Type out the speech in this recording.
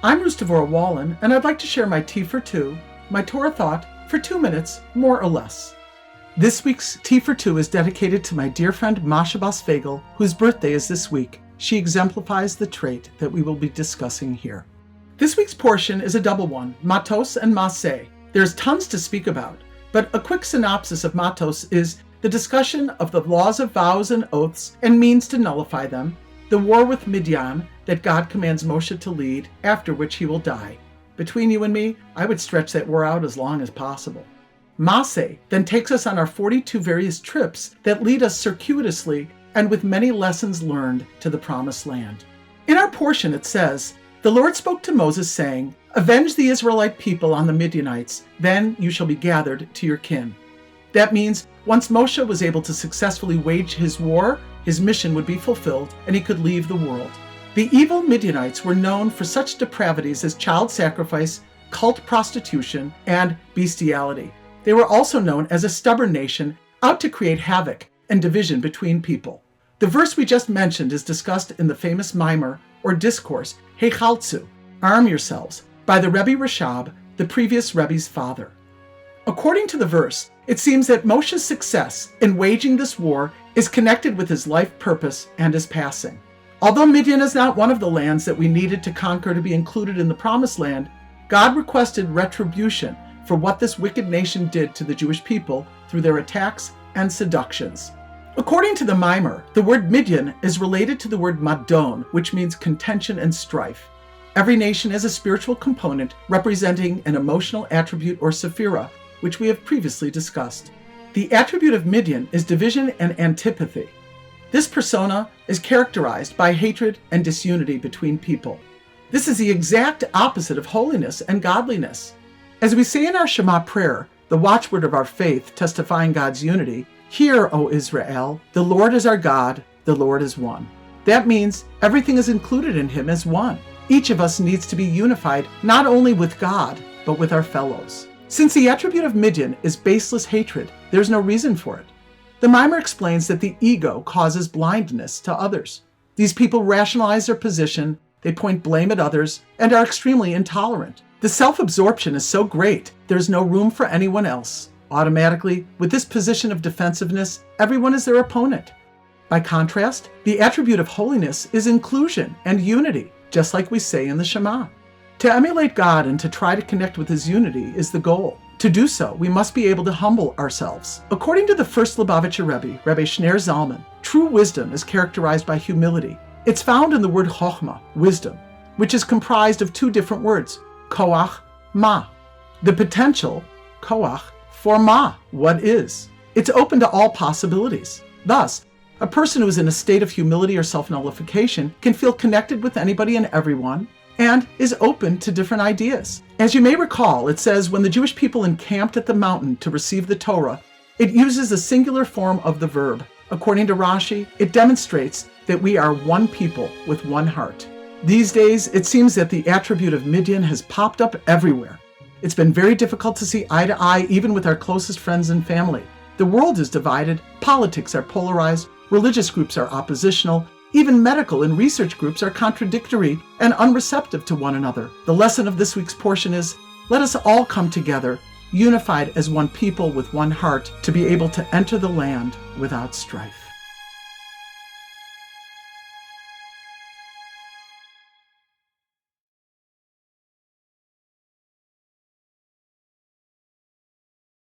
I'm Devorah Wallen, and I'd like to share my Tea for Two, my Torah thought, for 2 minutes, more or less. This week's Tea for Two is dedicated to my dear friend Masha Basfagel, whose birthday is this week. She exemplifies the trait that we will be discussing here. This week's portion is a double one, Matos and Masei. There's tons to speak about, but a quick synopsis of Matos is the discussion of the laws of vows and oaths and means to nullify them, the war with Midian that God commands Moshe to lead, after which he will die. Between you and me, I would stretch that war out as long as possible. Masei then takes us on our 42 various trips that lead us circuitously and with many lessons learned to the promised land. In our portion it says, "The Lord spoke to Moses saying, Avenge the Israelite people on the Midianites, then you shall be gathered to your kin." That means once Moshe was able to successfully wage his war, his mission would be fulfilled and he could leave the world. The evil Midianites were known for such depravities as child sacrifice, cult prostitution, and bestiality. They were also known as a stubborn nation out to create havoc and division between people. The verse we just mentioned is discussed in the famous mimer or discourse, Hechaltzu, Arm Yourselves, by the Rebbe Rashab, the previous Rebbe's father. According to the verse, it seems that Moshe's success in waging this war is connected with his life purpose and his passing. Although Midian is not one of the lands that we needed to conquer to be included in the Promised Land, God requested retribution for what this wicked nation did to the Jewish people through their attacks and seductions. According to the mimer, the word Midian is related to the word Madon, which means contention and strife. Every nation has a spiritual component representing an emotional attribute or sephira, which we have previously discussed. The attribute of Midian is division and antipathy. This persona is characterized by hatred and disunity between people. This is the exact opposite of holiness and godliness. As we say in our Shema prayer, the watchword of our faith testifying God's unity, "Hear, O Israel, the Lord is our God, the Lord is one." That means everything is included in him as one. Each of us needs to be unified not only with God, but with our fellows. Since the attribute of Midian is baseless hatred, there's no reason for it. The mimer explains that the ego causes blindness to others. These people rationalize their position, they point blame at others, and are extremely intolerant. The self-absorption is so great, there's no room for anyone else. Automatically, with this position of defensiveness, everyone is their opponent. By contrast, the attribute of holiness is inclusion and unity, just like we say in the Shema. To emulate God and to try to connect with his unity is the goal. To do so, we must be able to humble ourselves. According to the first Lubavitcher Rebbe, Rebbe Shner Zalman, true wisdom is characterized by humility. It's found in the word chokhmah, wisdom, which is comprised of two different words, koach, ma. The potential, koach, for ma, what is. It's open to all possibilities. Thus, a person who is in a state of humility or self-nullification can feel connected with anybody and everyone, and is open to different ideas. As you may recall, it says when the Jewish people encamped at the mountain to receive the Torah, it uses a singular form of the verb. According to Rashi, it demonstrates that we are one people with one heart. These days, it seems that the attribute of Midian has popped up everywhere. It's been very difficult to see eye to eye even with our closest friends and family. The world is divided, politics are polarized, religious groups are oppositional, even medical and research groups are contradictory and unreceptive to one another. The lesson of this week's portion is, let us all come together, unified as one people with one heart, to be able to enter the land without strife.